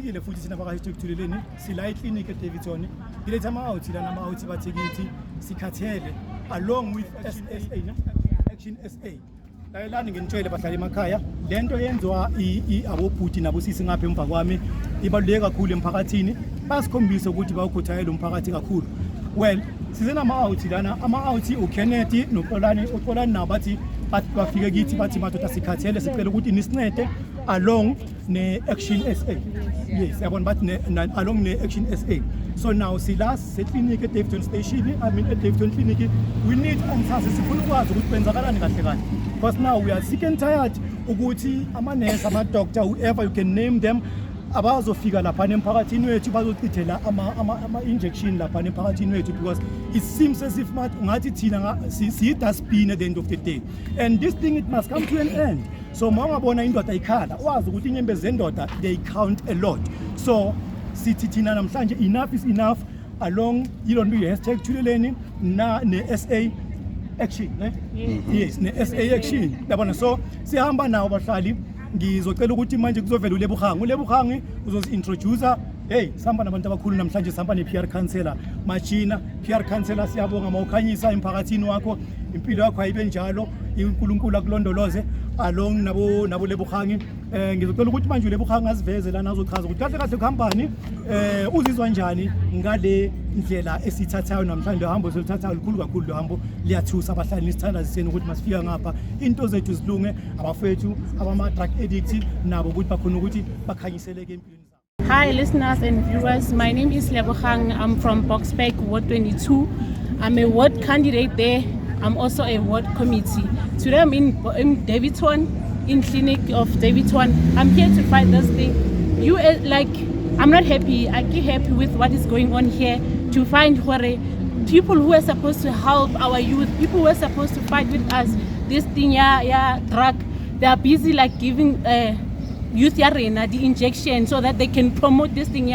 sifikile futhi sina baka Uthuleleni sila eclinic eDaveyton iletha ama-out lana ama-out bathikithi sikhathele along with Action SA layelani nginitshele bahlala emakhaya lento yenziwa abobhuti nabosisi ngapha emva kwami ibaluleke kakhulu emphakathini basikhombisa ukuthi bawukhuthayela umphakathi kakhulu. Well sizena ama-out lana ama-out uKennedy noXolani nabo bathi bafike kithi bathi madoda sikhathele sicela ukuthi nisincede along ne-Action SA. Yes, yabona bathi along ne-Action SA. So now sila seclinic at Daveyton station, at Daveyton clinic, we need answers sifuna ukwazi ukuthi kwenzakalani kahle kahle. Because now we are sick and tired ukuthi ama-nurse, ama-doctor, whoever you can name them, abazofika lapha emphakathini wethu bazochithela ama-injection lapha emphakathini wethu because it seems as if ngathi thina siyi-dustbin at the end of the day. And this thing, it must come to an end. So mawungabona indoda ikhala wazi ukuthi inyembezi zendoda they count a lot. So sithi thina namhlanje enough is enough along ilonto hashtag Uthuleleni ne-SA action yes ne-SA action yabona. So sihamba nawo bahlali ngizocela ukuthi manje kuzovela uLebuhangi uzozi-introducer. Hey, sihamba nabantu abakhulu namhlanje, sihamba ne-PR counselor Machina. PR counselor siyabonga mawukhanyisa emphakathini wakho, impilo yakho ayibe njalo, uNkulunkulu akulondoloze along nabo Lebuhangi. Ngizocela ukuthi manje uLebuhangi asiveze lana azochaza ukuthi kahle kahle kuhambani, uzizwa njani ngale ndlela esithathayo namhlanje. Uhambo selithathayo likhulu kakhulu, lo hambo liyathusa abahlali nisithanda ziseni ukuthi masifika ngapha into zethu zilunge, abafethu abama-drug addicts nabo ukuthi bakhona ukuthi bakhanyiseleke empilweni. Hi listeners and viewers, my name is Lebogang. I'm from Boksburg, Ward 22. I'm a ward candidate there. I'm also a ward committee. Today I'm in Daveyton, in clinic of Daveyton. I'm here to fight this thing. I'm not happy. I get happy with what is going on here to find people who are supposed to help our youth, people who are supposed to fight with us. This thing, drug, they are busy like giving youth arena the injection so that they can promote this thing,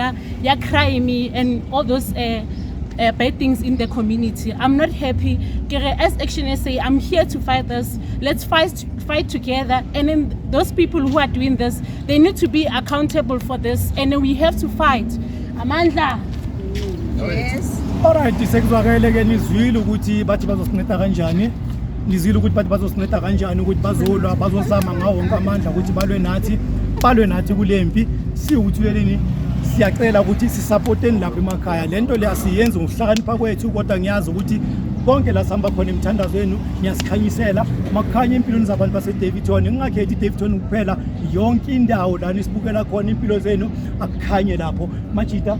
crime and all those bad things in the community. I'm not happy. As Action SA, I'm here to fight this. Let's fight together. And then those people who are doing this, they need to be accountable for this. And then we have to fight. Amandla. Yes. Alright, sekuzwakele ke nizwile ukuthi bathi bazosinceda kanjani. Ngizile ukuthi bathi bazosinceda kanjani ukuthi bazolwa bazozama ngawo wonke amandla ukuthi balwe nathi kulempi. Uthuleleni siyacela ukuthi sisupporteni lapha emakhaya. Lento le asiyenze ngokuhlakanipha kwethu, kodwa ngiyazi ukuthi konke la sihamba khona emthandazo wenu ngiyasikhanyisela makukhanya empilweni zabantu baseDaveyton. Ngingakhethi iDaveyton kuphela, yonke indawo la nisibukela khona impilo zenu akukhanye lapho. Machita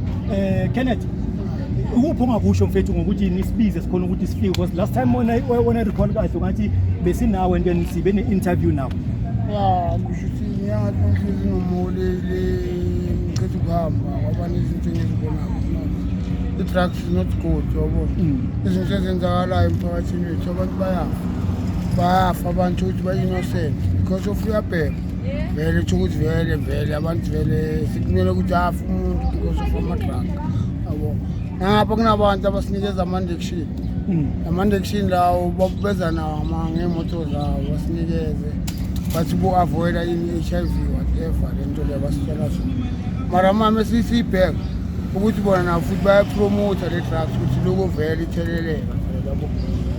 Kenneth, ukuphi ongakusho mfethu ngokuthi nisibize sikhona ukuthi sifike, because last time when I recall kahle ngathi besinawe and then sibe ne-interview nawe. Ngishuthi ngiyangathi nomolele ngikhetha ukuhamba ngoba nezinto engizibonako. I-drugs is not good, yabo. Izinto ezenzakalayo emphakathini wethu, abantu bayafa abantu ukuthi ba-innocent because of uyabheka vele tsho ukuthi vele abantu vele sikumele ukuthi afa umuntu because of ama-drug, yabo. Ngapha kunabantu abasinikeza ama-injection. Ama-injection lawo babeza nawo ngeemoto zawo basinikeze bathi bo-avoida i-HIV whatever lento leyo basitshela zona. Mara mama siyibheka ukuthi bona nabo futhi bayapromota le drugs ukuthi lokho vele itheleleka yabo,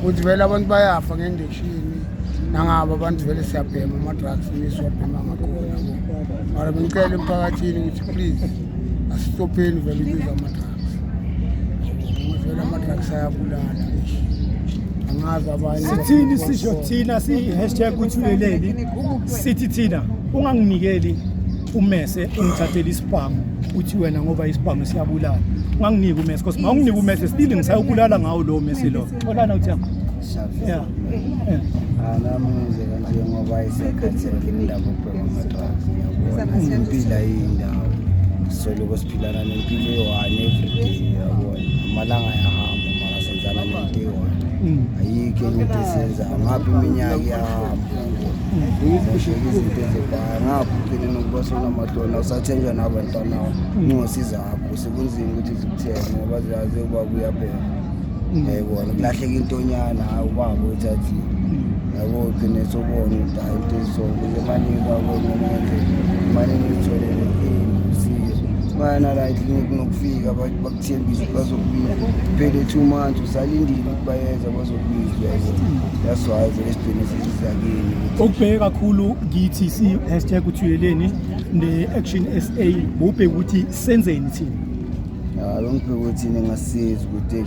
ukuthi vele abantu bayafa nge-injection nangabo abantu vele siyabhema ama-drugs nisiwabhema ngakhona yabo. Mara bengicela emphakathini ukuthi please asitopheni vele ukuza ama-drugs. Vele ama-drugs ayabulala. Angazi abanye sithini sisho thina si-hashtag Uthuleleni sithi thina unganginikeli umese ungithathele isibhamu uthi wena ngoba isibhamu siyabulala. Unganginiki umese because mawunginiki umese still ngisayobulala ngawo lo mese lo. Olana uthi yeah. Nami ngizeka nje ngoba isekhathini indaba yokubhema ama-drugs, impilo ayindawo soloko siphilana nempilo eyi-one everyday, yabona. Amalanga ayahamba mara senzana nento eyi-one. Ayikho enye into esiyenzayo ngapha iminyaka iyahamba zashiyeka izinto ezibhaya ngapha uphile nokuba sonamadona usathenjwa nabantwana ngosiza akho sekunzima ukuthi zikuthenge ngoba ziyazi ukuba kuyaphela, yayibona kulahleka intonyana ubaba uthathile, yabo ugcine sobona ukuthi hayi into ezisonke nje maningi babona ngendlela maningi itholele usizo bayana la clinic nokufika bakuthembisa bazokubiza phele 2 months usalindile ukubayeza bazokubiza that's why the experience is again ukubheka kakhulu kithi si #Uthuleleni ne-Action SA ubheka ukuthi senzeni thina longibheka ukuthi ngasiza ukuthi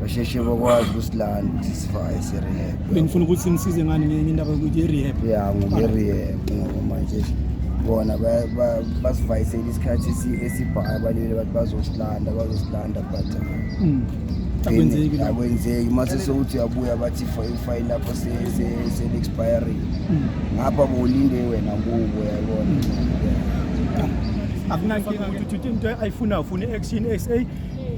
basheshe bakwazi ukusilanda ukuthi sifake rehab bengifuna ukuthi simsize ngani ngenye indaba yokuthi i-rehab ngoba rehab ngoba manje bona basivayisela isikhathi esibhaya balile bathi bazosilanda but akwenzeki mase sokuthi uyabuya bathi ifile lapho se-expiring ngapha bolinde wena kubo yabona akunankinga ukuthi into ayifuna i-Action SA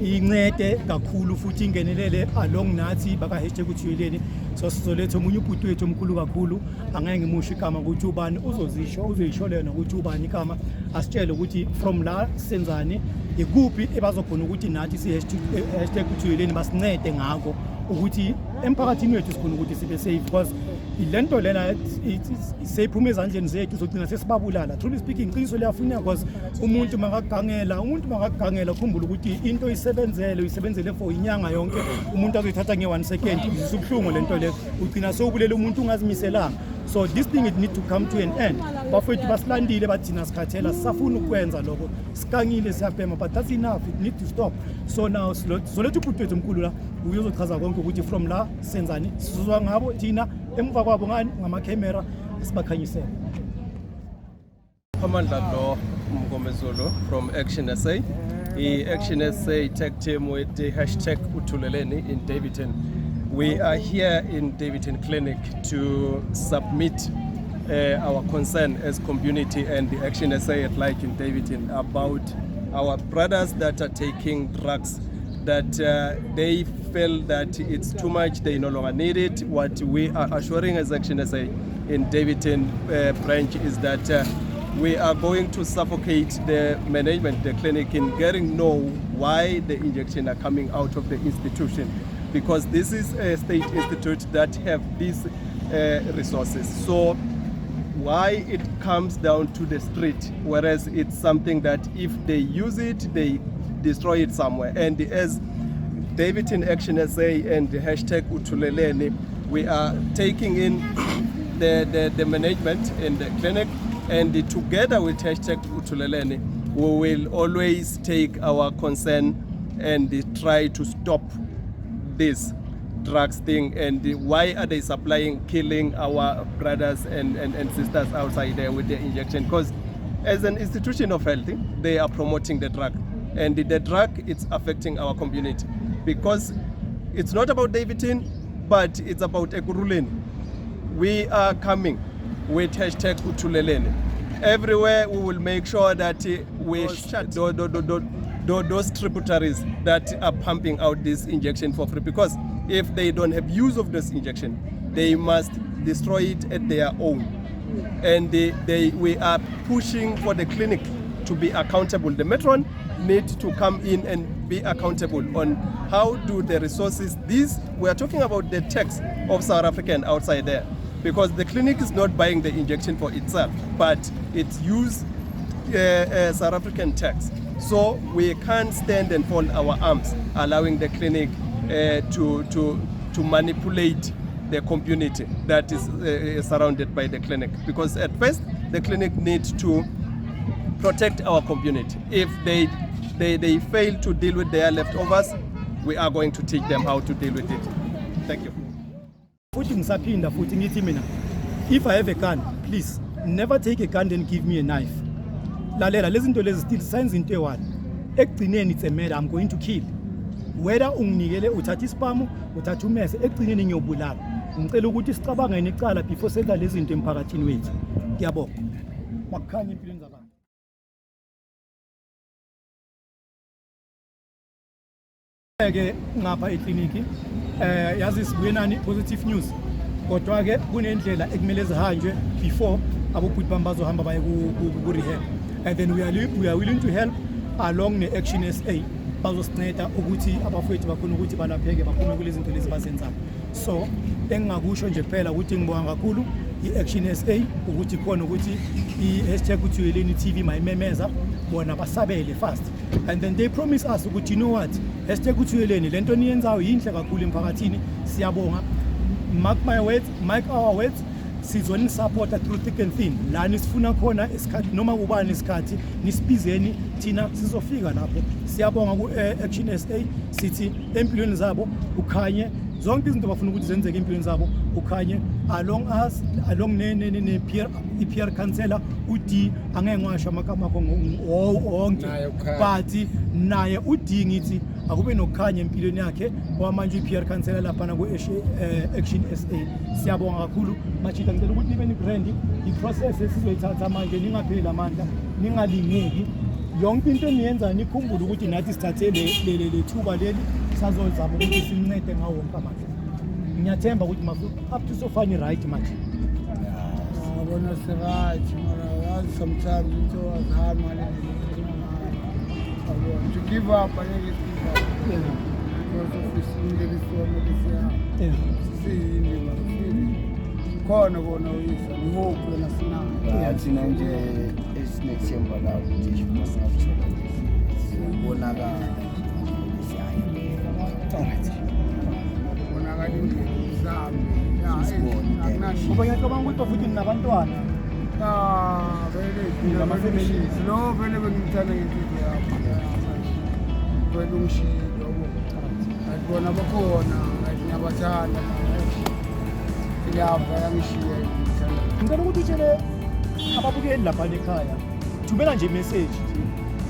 incede kakhulu futhi ingenelele along nathi baka #Uthuleleni so sizoletha omunye ubhuti wethu omkhulu kakhulu angeke ngimusho igama ukuthi ubani uzoyisho lena ukuthi ubani igama asitshele ukuthi from la senzani ikuphi ebazokhona ukuthi nathi si #Uthuleleni basincede ngako ukuthi emphakathini wethu sikhona ukuthi sibe safe because ilento lena seyiphuma ezandleni zethu sogcina sesibabulala truly speaking iqiniso liyafuna because umuntu makagangela ukhumbula ukuthi into uyisebenzele for inyanga yonke umuntu azoyithatha nge1 second isubhlungu lento le ugcina sewubulela umuntu ungazimiselanga so this thing it need to come to an end bafethu basilandile bathina sikhathela sisafuna ukwenza lokho sikangile siyabhema but that's enough it need to stop so now solethu ubhuti wethu omkhulu la uyozochaza konke ukuthi from la senzani sizwa ngabo thina emva kwabo ngani ngama-camera sibakhanyisela Commander Law Mgomezulu from Action SA. The Action SA tech team with the #Uthuleleni in Daveyton. We are here in Daveyton Clinic to submit our concern as community and the Action SA at like in Daveyton about our brothers that are taking drugs that they feel that it's too much, they no longer need it. What we are assuring as Action SA in Daveyton branch is that we are going to suffocate the management, the clinic, in getting know why the injection are coming out of the institution, because this is a state institute that have these resources. So why it comes down to the street, whereas it's something that if they use it, they destroy it somewhere. And as Daveyton Action SA and the #Uthuleleni, we are taking in the management in the clinic, and together with #Uthuleleni, we will always take our concern and try to stop this drugs thing. And why are they supplying, killing our brothers and sisters outside there with the injection? Because as an institution of health, they are promoting the drug, and the drug, it's affecting our community, because it's not about Daveyton, but it's about Ekurhuleni. We are coming with #Uthuleleni. Everywhere we will make sure that we shut those tributaries that are pumping out this injection for free, because if they don't have use of this injection, they must destroy it at their own. And we are pushing for the clinic to be accountable. The matron need to come in and be accountable on how do the resources, we are talking about the tax of South African outside there, because the clinic is not buying the injection for itself, but it's use South African tax. So we can't stand and fold our arms, allowing the clinic to manipulate the community that is surrounded by the clinic. Because at first, the clinic needs to protect our community. If they fail to deal with their leftovers, we are going to teach them how to deal with it. Thank you. Futhi ngisaphinda futhi ngithi mina, if I have a gun, please never take a gun and give me a knife. Lalela lezi zinto lezi still signs into eyi-1. Ekugcineni it's a murder, I'm going to kill. Whether unginikele uthatha ispamu, uthatha umese, ekugcineni ngiyobulala. Ngicela ukuthi sicabange necala before senza lezi zinto emphakathini wethu. Ngiyabonga. Makukhanya empilweni zabantu. Ke ngapha ekliniki yazi sibuye nani positive news, kodwa ke kunendlela ekumele zihanjwe before abobhuti bami bazohamba baye ku rehab, and then we are willing to help along ne-Action SA bazosinceda ukuthi abafowethu bakhona ukuthi balapheke baphume kulezi zinto lezi bazenzayo. So engingakusho nje phela ukuthi ngibonga kakhulu i-Action SA ukuthi khona ukuthi i-#Uthuleleni TV mayimemeza bona basabele fast, and then they promise us ukuthi you know what, Uthuleleni lento niyenzayo yinhle kakhulu emphakathini, siyabonga, mark our words, sizoni supporta through thick and thin. La nisifuna khona isikhathi noma ubani isikhathi nisibizeni thina sizofika lapho. Siyabonga ku Action SA sithi empilweni zabo ukhanye zonke izinto bafuna ukuthi zenzeke empilweni zabo ukhanye along ne peer counselor uD angeke ngiwasho amagama wonke but naye uD ngithi akube nokukhanya empilweni yakhe ngoba manje peer counselor lapha na ku Action SA. Siyabonga kakhulu machita, ngicela ukuthi nibe nibrand i-process esizoyithatha manje, ningapheli amandla, ningalingeki, yonke into eniyenza nikhumbule ukuthi nathi sithathe le thuba leli sazozama ukuthi simncede ngawo wonke amandla. Ngiyathemba ukuthi mafu up to so far ni right manje. Bona right, mara sometimes into was hard man. To give up, I never give up. Because of this before me khona bona uyisa ngoku wena sina thina nje esinethemba la ukuthi masingavuthola sibonakala bonakala indlela zami Ngoba ngiyacabanga ukuthi futhi nabantwana vele ngama-families. no vele bengithanda ngenhliziyo yakho vele ungishilo kanti bona bakhona kanti ngiyabathanda ngiyava yangishiya ngithanda. Ngicela ukuthi utshele ababukeli lapha ekhaya, thumela nje message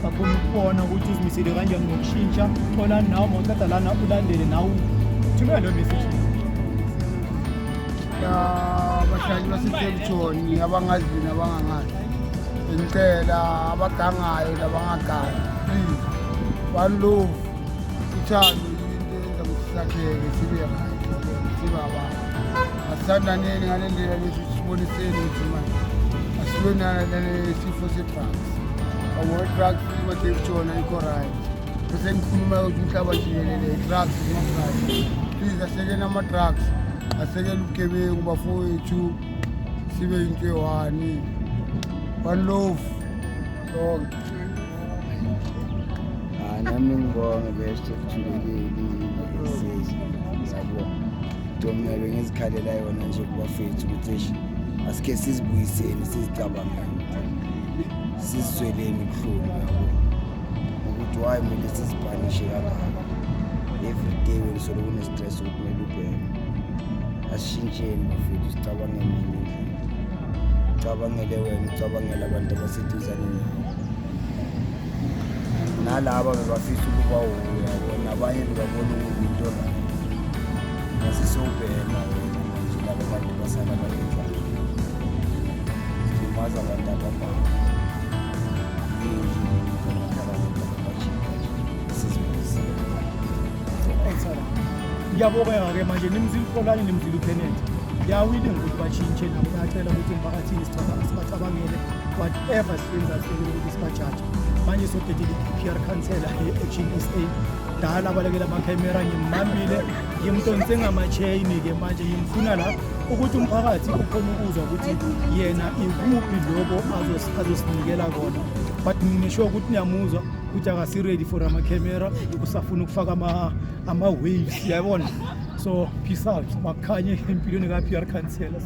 bakhona ukubona ukuthi uzimisele kanjani ngokushintsha, khona nawe mawuqeda lana ulandele nawe thumela leyo message. Abahlali baseDaveyton abangazi nabangangazi, ngicela abagangayo nabangagangi, please one love, uthando into eyenza ukuthi sakheke sibe right, sibe abantu asithandaneni ngale ndlela lesi siboniseni ukuthi manje asilonana nesifo se-drugs. Drugs eDaveyton ayikho right, bese ngikhuluma ukuthi umhlaba jikelele i-drugs is not right. Please asekeni ama-drugs, asekele ubugebengu bafowethu, sibe into eyi-one, one love lonke. Nami ngibonge bese Uthuleleni siyabonga. Domnalo ngizikhalela yona nje kubafethu ukuthi asike sizibuyiseni, sizicabangeni, sizizweleni ubuhlungu yabo ukuthi why kumele sizibhanishe kangaka. Every day welisolo kune-stress okumele ubheke. Asishintsheni bafethu, sicabangele indlela, ucabangele wena, ucabangele abantu abaseduzane nalaba bebafisa ukuba yabona, abanye bebabona into la nasisobhema nje laba bantu basala bayenzayo silimaza abantu ababhaka Ngiyabonga-ke manje nimzila uXolani nimzila uTenant, ngiyawilling ukuthi bashintshe nabo, ngiyacela ukuthi emphakathini sibacabangele whatever siyenza sibele ukuthi sibajaje. Manje sodedile i-peer counselor e-Action SA, dala abalekela amakhamera ngimambile, ngimtonse ngama-chain-ke manje ngimfuna la ukuthi umphakathi ukhona ukuzwa ukuthi yena ikuphi lokho azosinikela kona, but ngisho ukuthi niyamuzwa ukuthi akasi-ready for amakhamera, usafuna ukufaka ama-waves, yabona. So peace out, makhanye empilweni ka-peer counselor.